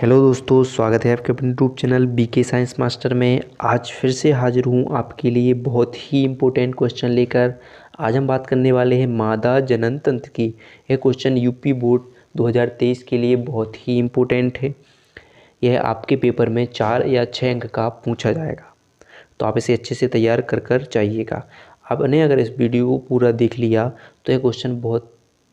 Hello दोस्तों, स्वागत है आपके अपने YouTube channel BK science master में। आज फिर से हाजिर हूँ आपके लिए बहुत ही इम्पोर्टेंट क्वेश्चन लेकर। आज हम बात करने वाले हैं मादा जनन तंत्र की। यह क्वेश्चन यूपी बोर्ड 2023 के लिए बहुत ही इम्पोर्टेंट है। यह आपके पेपर में 4 या 6 अंक का पूछा जाएगा, तो आप इसे अच्छे से तैयार कर जाइएगा। आपने अगर इस वीडियो को पूरा देख लिया तो यह क्वेश्चन बहुत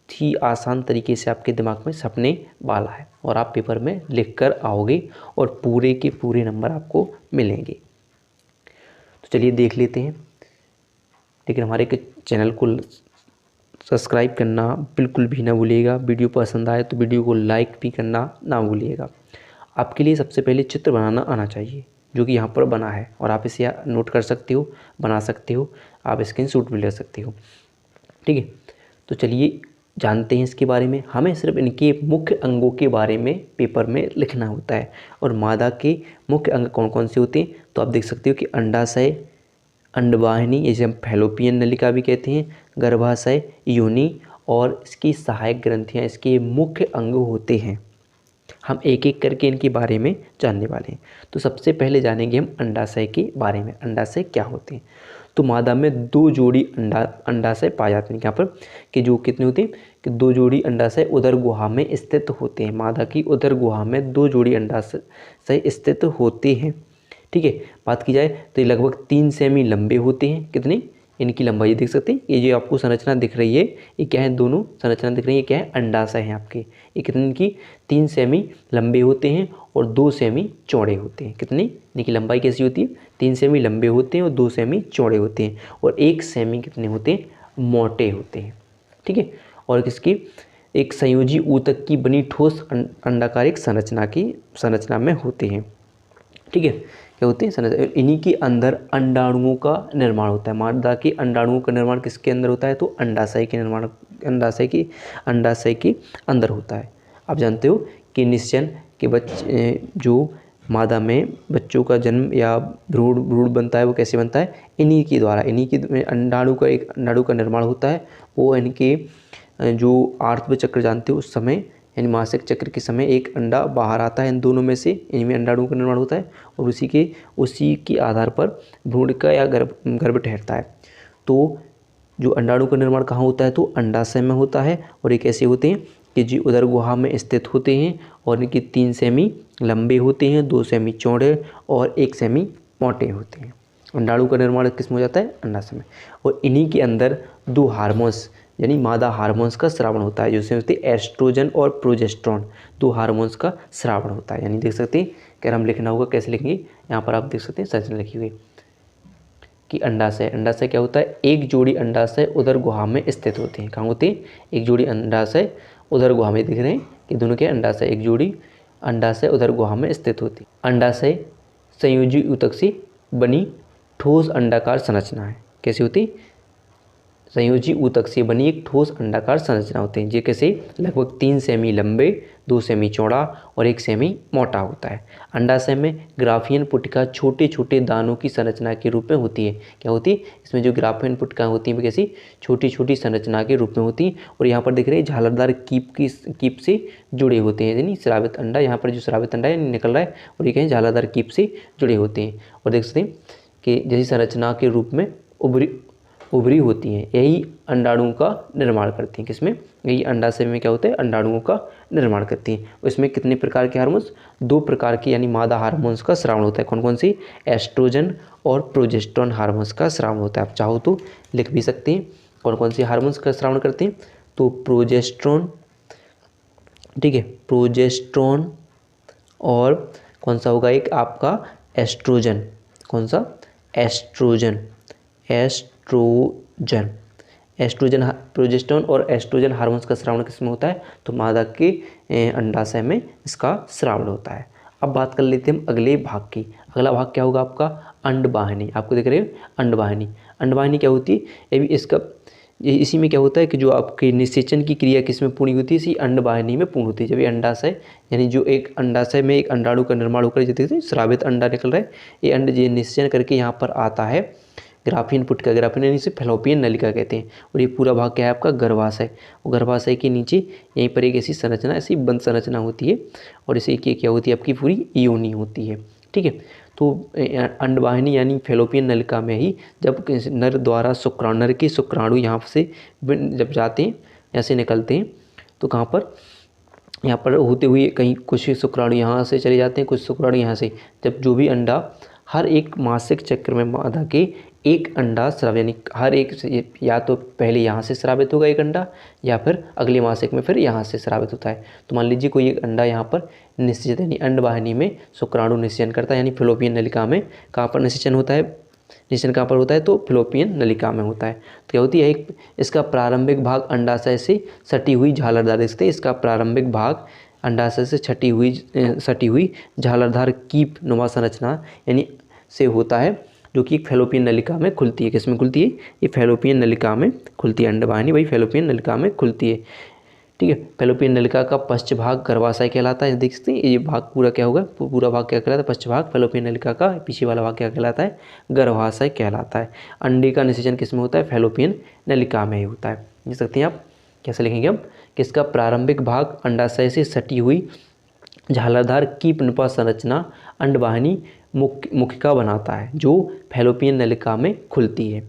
ही आसान तरीके से आपके दिमाग में छपने वाला है और आप पेपर में लिख कर आओगे और पूरे के पूरे नंबर आपको मिलेंगे। तो चलिए देख लेते हैं, लेकिन हमारे चैनल को सब्सक्राइब करना बिल्कुल भी ना भूलिएगा। वीडियो पसंद आए तो वीडियो को लाइक भी करना ना भूलिएगा। आपके लिए सबसे पहले चित्र बनाना आना चाहिए, जो कि यहाँ पर बना है, और आप इसे नोट कर सकते हो, बना सकते हो, आप स्क्रीनशॉट भी ले सकते हो। ठीक है, तो चलिए जानते हैं इसके बारे में। हमें सिर्फ इनके मुख्य अंगों के बारे में पेपर में लिखना होता है। और मादा के मुख्य अंग कौन कौन से होते हैं, तो आप देख सकते हो कि अंडाशय, अंडवाहिनी, जिसे हम फैलोपियन नलिका भी कहते हैं, गर्भाशय, योनि और इसकी सहायक ग्रंथियाँ इसके मुख्य अंग होते हैं। हम एक एक करके इनके बारे में जानने वाले हैं। तो सबसे पहले जानेंगे हम अंडाशय के बारे में। अंडाशय क्या होते हैं? तो मादा में 2 जोड़ी अंडाशय पाए जाते हैं। यहाँ पर कि जो कितने होते हैं कि 2 जोड़ी अंडाशय उदर गुहा में स्थित होते हैं। मादा की उदर गुहा में 2 जोड़ी अंडाशय स्थित होते हैं। ठीक है, बात की जाए तो ये लगभग 3 सेमी लंबे होते हैं। कितने? इनकी लंबाई देख सकते हैं। ये जो आपको संरचना दिख रही है, ये क्या है? दोनों संरचना दिख रही है, क्या है? अंडाशय हैं आपके। ये कितने इनकी 3 सेमी लंबे होते हैं और 2 सेमी चौड़े होते हैं। कितनी इनकी लंबाई कैसी होती है? 3 सेमी लंबे होते हैं और 2 सेमी चौड़े होते हैं। और 1 सेमी कितने होते हैं? मोटे होते हैं। ठीक है, और किसकी? एक संयोजी ऊतक की बनी ठोस अंडाकारिक संरचना में होते हैं। ठीक है, क्या होते हैं? इन्हीं के अंदर अंडाणुओं का निर्माण होता है। मादा के अंडाणुओं का निर्माण किसके अंदर होता है? तो अंडाशय के निर्माण अंडाशय के अंदर होता है। आप जानते हो कि निषेचन के बच्चे, जो मादा में बच्चों का जन्म या भ्रूण बनता है, वो कैसे बनता है? इन्हीं के द्वारा। इन्हीं के अंडाणु का निर्माण होता है। वो इनके जो आर्तव चक्र जानते हो, उस समय यानी मासिक चक्र के समय एक अंडा बाहर आता है। इन दोनों में से इनमें अंडाणु का निर्माण होता है और उसी के आधार पर भ्रूण का या गर्भ ठहरता है। तो जो अंडाणु का निर्माण कहाँ होता है? तो अंडाशय में होता है। और ये कैसे होते हैं कि जी उदर गुहा में स्थित होते हैं और इनके 3 सेमी लंबे होते हैं, 2 सेमी चौड़े और 1 सेमी मोटे होते हैं। अंडाणु का निर्माण किस में हो जाता है? अंडाशय में। और इन्हीं के अंदर 2 हार्मोन्स यानी मादा हार्मोन्स का स्रावण होता है, जिसमें होते हैं एस्ट्रोजन और प्रोजेस्टेरोन। 2 हार्मोन्स का स्रावण होता है। यानी देख सकते हैं, अगर हम लिखना होगा कैसे लिखेंगे, यहाँ पर आप देख सकते हैं संरचना लिखी हुई कि अंडाशय क्या होता है? एक जोड़ी अंडाशय उदर गुहा में स्थित होते हैं। कहाँ होते हैं? एक जोड़ी अंडाशय उदर गुहा में। दिख रहे हैं कि दोनों के अंडाशय, एक जोड़ी अंडाशय उदर गुहा में स्थित होती है। अंडाशय संयोजी ऊतक से बनी ठोस अंडाकार संरचना है। कैसी होती? संयोजी ऊतक से बनी एक ठोस अंडाकार संरचना होती है, जो कैसे लगभग 3 सेमी लंबे, 2 सेमी चौड़ा और 1 सेमी मोटा होता है। अंडाशय में ग्राफियन पुटिका छोटे छोटे दानों की संरचना के रूप में होती है। क्या होती है? इसमें जो ग्राफियन पुटिका होती है कैसी? छोटी छोटी संरचना के रूप में होती है। और यहाँ पर देख रहे हैं झालरदार कीप से जुड़े होते हैं, यानी स्रावित अंडा। यहाँ पर जो स्रावित अंडा है निकल रहा है और ये कहीं झालरदार कीप से जुड़े होते हैं। और देख सकते हैं कि जैसी संरचना के रूप में उभरी होती हैं, यही अंडाणुओं का निर्माण करती हैं। किसमें? यही अंडाशय में क्या होता है? अंडाणुओं का निर्माण करती हैं। उसमें कितने प्रकार के हार्मोन्स? 2 प्रकार के यानी मादा हार्मोन्स का स्रावण होता है। कौन कौन सी? एस्ट्रोजन और प्रोजेस्टेरोन हार्मोन्स का स्रावण होता है। आप चाहो तो लिख भी सकते हैं कौन कौन से हार्मोन्स का स्रावण करते हैं। तो प्रोजेस्टेरोन, ठीक है, प्रोजेस्टेरोन और कौन सा होगा एक आपका? एस्ट्रोजन। कौन सा? एस्ट्रोजन। एस्ट्रोजन प्रोजेस्टेरोन और एस्ट्रोजन हार्मोन्स का स्रावण किसमें होता है? तो मादा के अंडाशय में इसका स्रावण होता है। अब बात कर लेते हैं हम अगले भाग की। अगला भाग क्या होगा आपका? अंडवाहिनी। आपको देख रहे हो अंडवाहिनी। अंडवाहिनी क्या होती है? ये भी इसी में क्या होता है कि जो आपके निषेचन की क्रिया किसमें पूर्ण होती है? इसी अंडवाहिनी में पूर्ण होती है। जब ये अंडाशय यानी जो एक अंडाशय में एक अंडाणु का निर्माण होकर जैसे स्रावित अंडा निकल रहा है, ये अंड निषेचन करके यहाँ पर आता है ग्राफीन पुट का, ग्राफीन यानी इसे फैलोपियन नलिका कहते हैं। और ये पूरा भाग क्या है आपका, गर्भाशय। और गर्भाशय के नीचे यहीं पर एक ऐसी संरचना, ऐसी बंद संरचना होती है और इसे क्या होती है आपकी पूरी योनि होती है। ठीक है, तो अंडवाहिनी यानी फैलोपियन नलिका में ही जब नर द्वारा नर के शुक्राणु यहाँ से जब जाते हैं, यहाँ से निकलते हैं, तो कहाँ पर, यहाँ पर होते हुए कहीं कुछ शुक्राणु यहाँ से चले जाते हैं, कुछ शुक्राणु यहाँ से, जब जो भी अंडा हर एक मासिक चक्र में मादा के एक अंडा स्राव, यानी हर एक या तो पहले यहाँ से स्रावित होगा एक अंडा, या फिर अगले मासिक में फिर यहाँ से स्रावित होता है। तो मान लीजिए कोई एक अंडा यहाँ पर निषेचन यानी अंडवाहिनी में शुक्राणु निषेचन करता है, यानी फैलोपियन नलिका में। कहाँ पर निषेचन होता है, निषेचन कहाँ पर होता है, तो फैलोपियन नलिका में होता है। तो क्या होती है, एक इसका प्रारंभिक भाग अंडाशय से सटी हुई झालरदार, देखते हैं इसका प्रारंभिक भाग अंडाशय से सटी हुई झालरदार कीप नुमा संरचना यानी से होता है, जो कि फैलोपियन नलिका में खुलती है। किसमें खुलती है, ये फैलोपियन नलिका में खुलती है। अंडवाहिनी वही फैलोपियन नलिका में खुलती है। ठीक है, फैलोपियन नलिका का पश्च भाग गर्भाशय कहलाता है। देख सकते हैं ये भाग पूरा क्या होगा, पूरा भाग क्या कहलाता है, पश्च भाग फैलोपियन नलिका का, पीछे वाला भाग क्या कहलाता है, गर्भाशय कहलाता है। अंडे का निषेचन किस में होता है, फैलोपियन नलिका में ही होता है। देख सकते हैं आप, कैसे लिखेंगे हम, किसका प्रारंभिक भाग अंडाशय से सटी हुई झालरदार कीप नुमा संरचना अंडवाहिनी मुखिका बनाता है, जो फैलोपियन नलिका में खुलती है।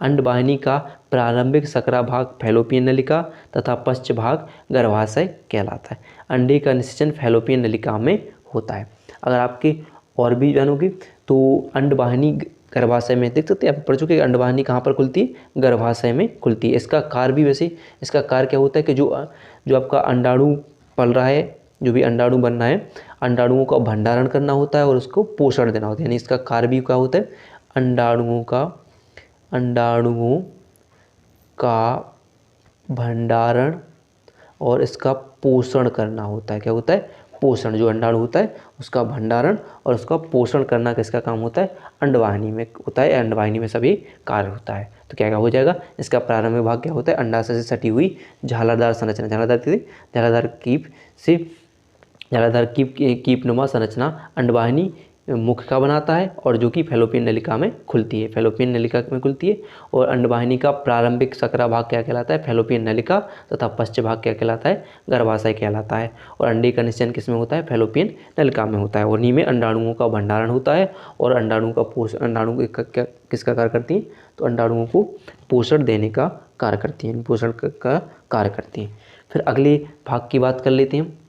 अंडवाहिनी का प्रारंभिक सकरा भाग फैलोपियन नलिका तथा पश्च भाग गर्भाशय कहलाता है। अंडे का निषेचन फैलोपियन नलिका में होता है। अगर आपके और भी जानोगे तो अंडवाहिनी गर्भाशय में, देख सकते हैं आप पढ़ चुके हैं, अंडवाहिनी कहाँ पर खुलती है, गर्भाशय में खुलती है। इसका कार्य भी वैसे, इसका कार्य क्या होता है कि जो आपका अंडाणु पल रहा है, जो भी अंडाणु बनना है, अंडाणुओं का भंडारण करना होता है और उसको पोषण देना होता है। यानी इसका कार्य भी क्या होता है, अंडाणुओं का भंडारण और इसका पोषण करना होता है। क्या होता है, पोषण। जो अंडाणु होता है उसका भंडारण और उसका पोषण करना किसका काम होता है, अंडवाहिनी में होता है। अंडवाहिनी में सभी कार्य होता है। तो क्या हो जाएगा, इसका प्रारंभिक भाग क्या होता है, अंडाशय से सटी हुई झालरदार संरचना, झालरदार कीप नुमा संरचना अंडवाहिनी मुखिका बनाता है, और जो कि फैलोपियन नलिका में खुलती है, फैलोपियन नलिका में खुलती है। और अंडवाहिनी का प्रारंभिक सकरा भाग क्या कहलाता है, फैलोपियन नलिका तथा पश्च भाग क्या कहलाता है, गर्भाशय कहलाता है। और अंडे का निषेचन किसमें होता है, फैलोपियन नलिका में होता है। और इन्हीं में अंडाणुओं का भंडारण होता है और अंडाणु का अंडाणु क्या किसका कार्य करती हैं, तो अंडाणुओं को पोषण देने का कार्य करती हैं, पोषण का कार्य करती हैं। फिर अगले भाग की बात कर लेते हैं।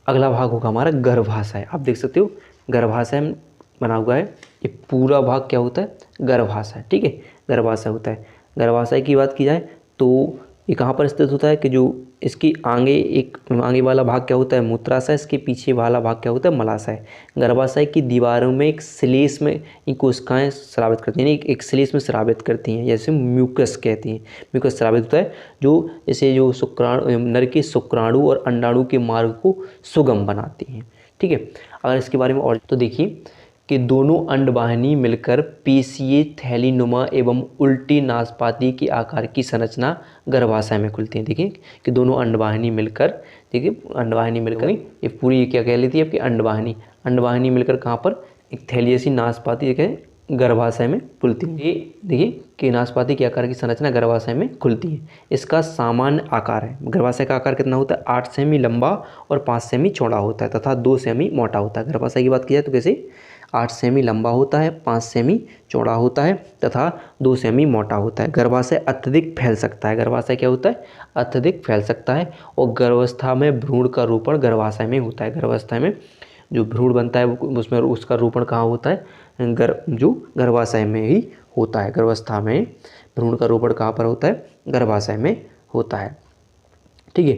अगला भाग होगा हमारा गर्भाशय। आप देख सकते हो गर्भाशय में बना हुआ है, ये पूरा भाग क्या होता है, गर्भाशय। ठीक है, गर्भाशय होता है। गर्भाशय की बात की जाए तो ये कहाँ पर स्थित होता है कि जो इसकी आगे वाला भाग क्या होता है, मूत्राशय, इसके पीछे वाला भाग क्या होता है, मलाशय। गर्भाशय की दीवारों में एक श्लेष में कोशिकाएं स्रावित करती हैं, एक श्लेष में स्रावित करती हैं, जैसे म्यूकस कहती हैं। म्यूकस स्रावित होता है जो जैसे जो शुक्राणु, नर के शुक्राणु और अंडाणु के मार्ग को सुगम बनाती हैं। ठीक है, अगर इसके बारे में और तो देखिए कि दोनों अंडवाहिनी मिलकर पेशीय थैलीनुमा एवं उल्टी नाशपाती के आकार की संरचना गर्भाशय में खुलती है। देखिए कि दोनों अंडवाहिनी मिलकर, देखिए अंडवाहिनी मिलकर ये पूरी क्या कह लेती है आपकी अंडवाहिनी मिलकर कहाँ पर एक थैली जैसी नाशपाती गर्भाशय में खुलती है। ये देखिए कि नाशपाती के आकार की संरचना गर्भाशय में खुलती है। इसका सामान्य आकार है, गर्भाशय का आकार कितना होता है, 8 सेमी लंबा और 5 सेमी चौड़ा होता है तथा 2 सेमी मोटा होता है। गर्भाशय की बात की जाए तो कैसे 8 सेमी लंबा होता है, 5 सेमी चौड़ा होता है तथा 2 सेमी मोटा होता है। गर्भाशय अत्यधिक फैल सकता है। गर्भाशय क्या होता है, अत्यधिक फैल सकता है। और गर्भावस्था में भ्रूण का रोपण गर्भाशय में होता है। गर्भावस्था में जो भ्रूण बनता है उसमें उसका रोपण कहाँ होता है, जो गर्भाशय में ही होता है। गर्भावस्था में भ्रूण का रोपण कहाँ पर होता है, गर्भाशय में होता है। ठीक है,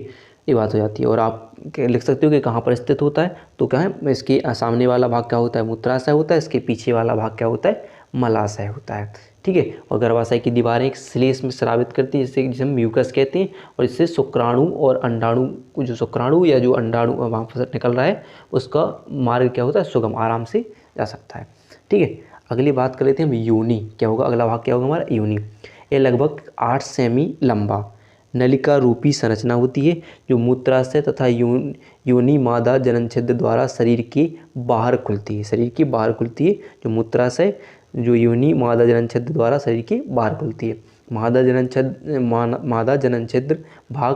ये बात हो जाती है। और आप लिख सकते हो कि कहाँ पर स्थित होता है, तो क्या है, इसके सामने वाला भाग क्या होता है, मूत्राशय होता है, इसके पीछे वाला भाग क्या होता है, मलाशय होता है। ठीक है, और गर्भाशय की दीवारें एक श्लेष में स्रावित करती है, जिसे हम म्यूकस कहते हैं। और इससे शुक्राणु और अंडाणु, जो शुक्राणु या जो अंडाणु वहाँ से निकल रहा है उसका मार्ग क्या होता है, सुगम, आराम से जा सकता है। ठीक है, अगली बात कर लेते हैं हम योनि। क्या होगा, अगला भाग क्या होगा हमारा, योनि। ये लगभग 8 सेमी लंबा नलिका रूपी संरचना होती है, जो मूत्राशय तथा योनि मादा जनन छिद्र द्वारा शरीर के बाहर खुलती है। शरीर के बाहर खुलती है, जो मूत्राशय जो योनि मादा जनन छिद्र द्वारा शरीर के बाहर खुलती है। मादा जनन छिद्र भाग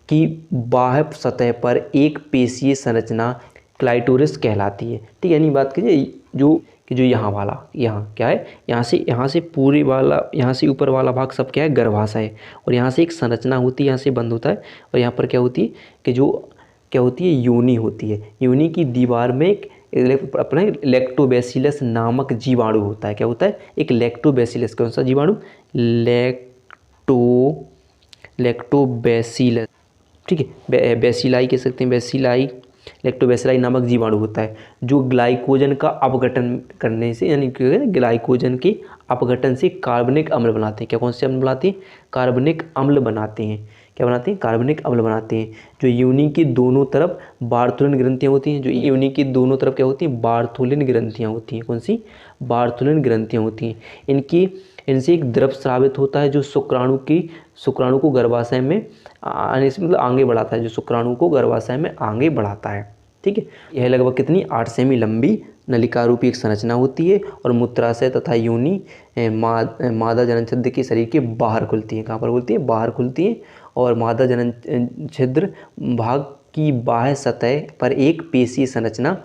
की बाह्य सतह पर एक पेशीय संरचना क्लाइटोरिस कहलाती है। ठीक है, यानी बात कीजिए जो यहाँ वाला, यहाँ क्या है, यहाँ से पूरे वाला, यहाँ से ऊपर वाला भाग सब क्या है, गर्भाशय है। और यहाँ से एक संरचना होती है, यहाँ से बंद होता है। और यहाँ पर क्या होती है कि जो क्या होती है, योनि होती है। योनि की दीवार में एक अपने लैक्टोबैसिलस नामक जीवाणु होता है। क्या होता है, एक लैक्टोबैसिलस। कौन सा जीवाणु, लैक्टोबैसिलस। ठीक है, बैसिलाई कह सकते हैं, बैसिलाई, लैक्टोबैसिलाई नामक जीवाणु होता है जो ग्लाइकोजन का अपघटन करने से, यानी ग्लाइकोजन के अपघटन से कार्बनिक अम्ल बनाते हैं। क्या, कौन से अम्ल बनाते हैं, कार्बनिक अम्ल बनाते हैं। क्या बनाते हैं, कार्बनिक अम्ल बनाते हैं। जो योनि की दोनों तरफ बार्थोलिन ग्रंथियाँ होती हैं, जो योनि की दोनों तरफ क्या होती हैं, बार्थोलिन ग्रंथियाँ होती हैं। कौन सी, बार्थोलिन ग्रंथियाँ होती हैं। इनसे एक द्रव स्रावित होता है जो शुक्राणु को गर्भाशय में आने से मतलब आगे बढ़ाता है, जो शुक्राणु को गर्भाशय में आगे बढ़ाता है। ठीक है, यह लगभग कितनी 8 सेमी लंबी नलिका रूपी एक संरचना होती है और मूत्राशय तथा योनि मादा जनन छिद्र के शरीर के बाहर खुलती है। कहाँ पर खुलती है, बाहर खुलती है। और मादा जनन छिद्र भाग की बाह्य सतह पर एक पेशीय संरचना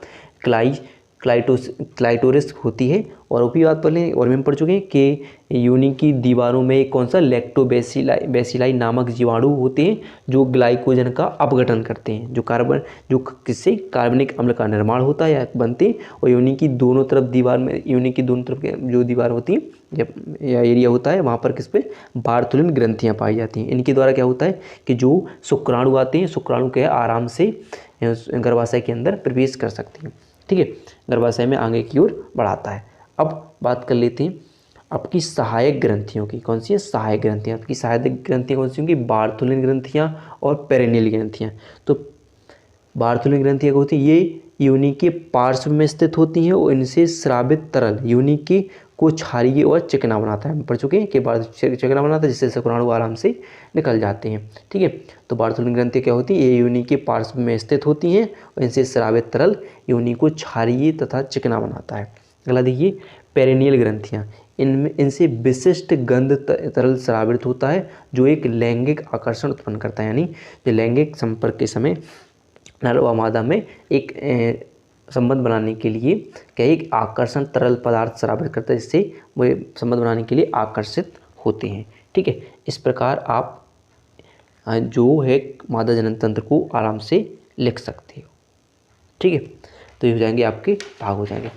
क्लाइटोरिस होती है। और ऊपरी बात पर लें, और में पढ़ चुके हैं कि योनि की दीवारों में एक कौन सा, लैक्टोबैसिलाई नामक जीवाणु होते हैं जो ग्लाइकोजन का अपघटन करते हैं, जो किससे, कार्बनिक अम्ल का निर्माण होता है या बनते हैं। और योनि की दोनों तरफ दीवार में, योनि की दोनों तरफ जो दीवार होती है या एरिया होता है, वहाँ पर किस पे, बार्थोलिन ग्रंथियाँ पाई जाती हैं। इनके द्वारा क्या होता है कि जो शुक्राणु आते हैं, शुक्राणु के आराम से गर्भाशय के अंदर प्रवेश कर सकते हैं। ठीक है, गर्भाशय में आगे की ओर बढ़ाता है। अब बात कर लेते हैं आपकी सहायक ग्रंथियों की। कौन सी है, सहायक ग्रंथियाँ। आपकी सहायक ग्रंथियाँ कौन सी होंगी, बार्थोलिन ग्रंथियाँ और पेरिनियल ग्रंथियाँ। तो बार्थोलिन ग्रंथियाँ होती हैं, ये योनि के पार्श्व में स्थित होती हैं और इनसे स्रावित तरल योनि के को क्षारीय और चिकना बनाता है। हम पढ़ चुके हैं कि चिकना बनाता है, जिससे शुक्राणु आराम से निकल जाते हैं। ठीक है, तो बार्थोलिन ग्रंथियाँ क्या होती हैं, ये योनि के पार्श्व में स्थित होती हैं और इनसे स्रावित तरल योनि को क्षारीय तथा चिकना बनाता है। अगला देखिए, पेरिनियल ग्रंथियाँ। इनसे विशिष्ट गंध तरल स्रावित होता है जो एक लैंगिक आकर्षण उत्पन्न करता है। यानी जो लैंगिक संपर्क के समय नर व मादा में एक संबंध बनाने के लिए क्या, एक आकर्षण तरल पदार्थ स्रावित करता है, जिससे वो संबंध बनाने के लिए आकर्षित होते हैं। ठीक है, इस प्रकार आप जो है मादा जनन तंत्र को आराम से लिख सकते हो। ठीक है, तो ये हो जाएंगे आपके भाग हो जाएंगे।